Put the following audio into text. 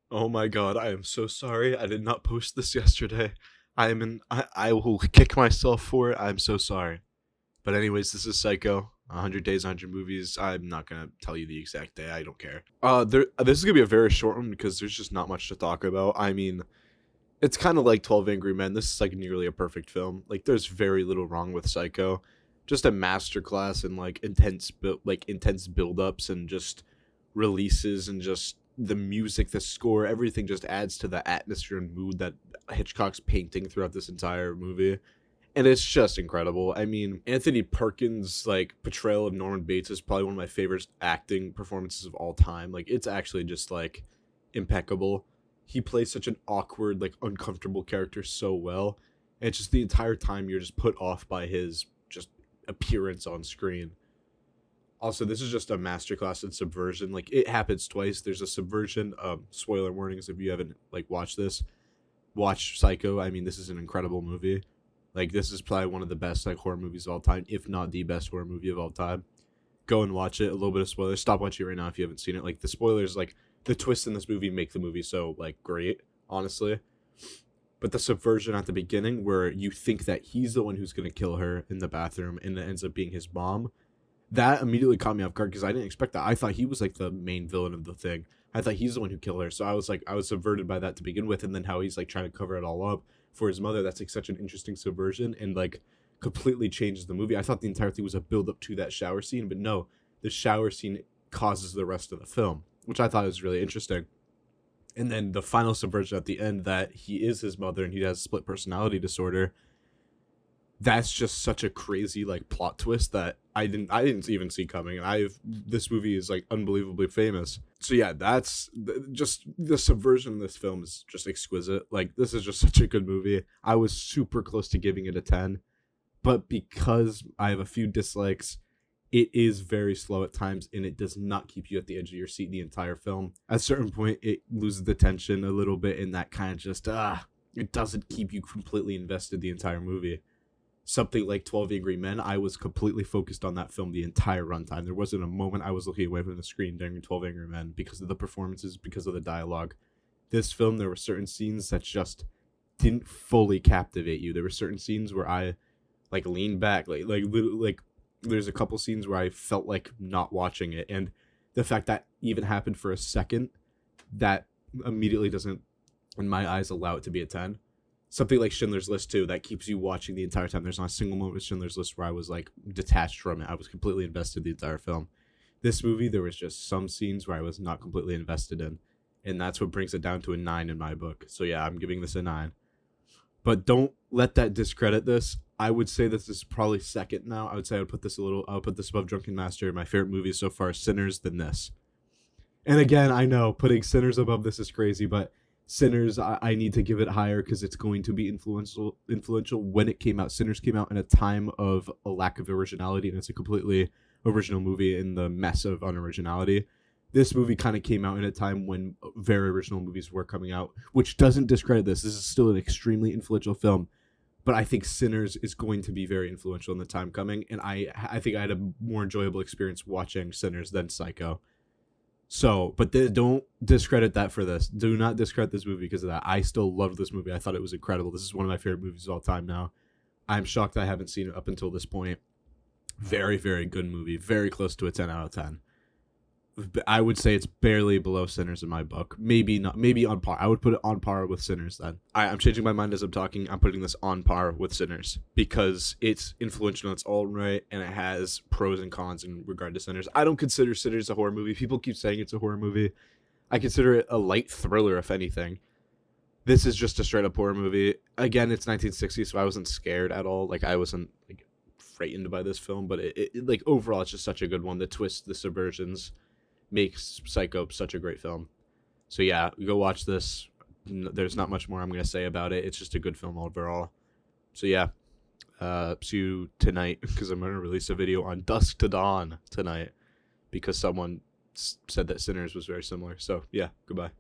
Oh my god, I am so sorry. I did not post this yesterday. I will kick myself for it. I'm so sorry. But anyways, this is Psycho. 100 days, 100 movies. I'm not gonna tell you the exact day. I don't care. This is gonna be a very short one because there's just not much to talk about. I mean, it's kind of like 12 Angry Men. This is like nearly a perfect film. Like, there's very little wrong with Psycho. Just a masterclass in like intense build-ups and just releases and just the music, the score, everything just adds to the atmosphere and mood that Hitchcock's painting throughout this entire movie. And it's just incredible. I mean, Anthony Perkins' like portrayal of Norman Bates is probably one of my favorite acting performances of all time. Like, it's actually just like impeccable. He plays such an awkward, like uncomfortable character so well. And it's just the entire time you're just put off by his just appearance on screen. Also, this is just a masterclass in subversion. Like, it happens twice. There's a subversion. Spoiler warnings if you haven't like watched this. Watch Psycho. I mean, this is an incredible movie. Like, this is probably one of the best like horror movies of all time, if not the best horror movie of all time. Go and watch it. A little bit of spoilers. Stop watching it right now if you haven't seen it. Like, the spoilers, like the twists in this movie make the movie so like great, honestly. But the subversion at the beginning, where you think that he's the one who's gonna kill her in the bathroom, and it ends up being his mom, that immediately caught me off guard because I didn't expect that. I thought he was like the main villain of the thing. I thought he's the one who killed her. So I was subverted by that to begin with, and then how he's like trying to cover it all up for his mother. That's like such an interesting subversion and like completely changes the movie. I thought the entire thing was a build up to that shower scene, but no, the shower scene causes the rest of the film, which I thought was really interesting. And then the final subversion at the end, that he is his mother and he has split personality disorder, that's just such a crazy like plot twist that I didn't even see coming. And I've this movie is like unbelievably famous. So yeah, just the subversion in this film is just exquisite. Like, this is just such a good movie. I was super close to giving it a 10, but because I have a few dislikes, it is very slow at times and it does not keep you at the edge of your seat the entire film. At a certain point, it loses the tension a little bit, and that kind of just it doesn't keep you completely invested the entire movie. Something like 12 Angry Men, I was completely focused on that film the entire runtime. There wasn't a moment I was looking away from the screen during 12 Angry Men because of the performances, because of the dialogue. This film, there were certain scenes that just didn't fully captivate you. There were certain scenes where I like leaned back, like there's a couple scenes where I felt like not watching it, and the fact that even happened for a second, that immediately doesn't, in my eyes, allow it to be a 10. Something like Schindler's List too, that keeps you watching the entire time. There's not a single moment with Schindler's List where I was like detached from it. I was completely invested in the entire film. This movie, there was just some scenes where I was not completely invested in, and that's what brings it down to a 9 in my book. So yeah, I'm giving this a 9. But don't let that discredit this. I would say this is probably second now. I would say I'll put this above Drunken Master, my favorite movie so far, Sinners, than this. And again, I know putting Sinners above this is crazy, but Sinners, I need to give it higher because it's going to be influential when it came out. Sinners came out in a time of a lack of originality, and it's a completely original movie in the mess of unoriginality. This movie kind of came out in a time when very original movies were coming out, which doesn't discredit this. This is still an extremely influential film, but I think Sinners is going to be very influential in the time coming, and I think I had a more enjoyable experience watching Sinners than Psycho. So, but don't discredit that for this. Do not discredit this movie because of that. I still loved this movie. I thought it was incredible. This is one of my favorite movies of all time now. I'm shocked I haven't seen it up until this point. Very, very good movie. Very close to a 10 out of 10. I would say it's barely below Sinners in my book. Maybe not. Maybe on par. I would put it on par with Sinners then. I'm changing my mind as I'm talking. I'm putting this on par with Sinners because it's influential in its own right, and it has pros and cons in regard to Sinners. I don't consider Sinners a horror movie. People keep saying it's a horror movie. I consider it a light thriller, if anything. This is just a straight up horror movie. Again, it's 1960, so I wasn't scared at all. Like, I wasn't like frightened by this film, but it like overall, it's just such a good one. The twists, the subversions makes Psycho such a great film. So yeah, go watch this. There's not much more I'm going to say about it. It's just a good film overall. So yeah, see you tonight because I'm going to release a video on Dusk to Dawn tonight because someone said that Sinners was very similar. So yeah, goodbye.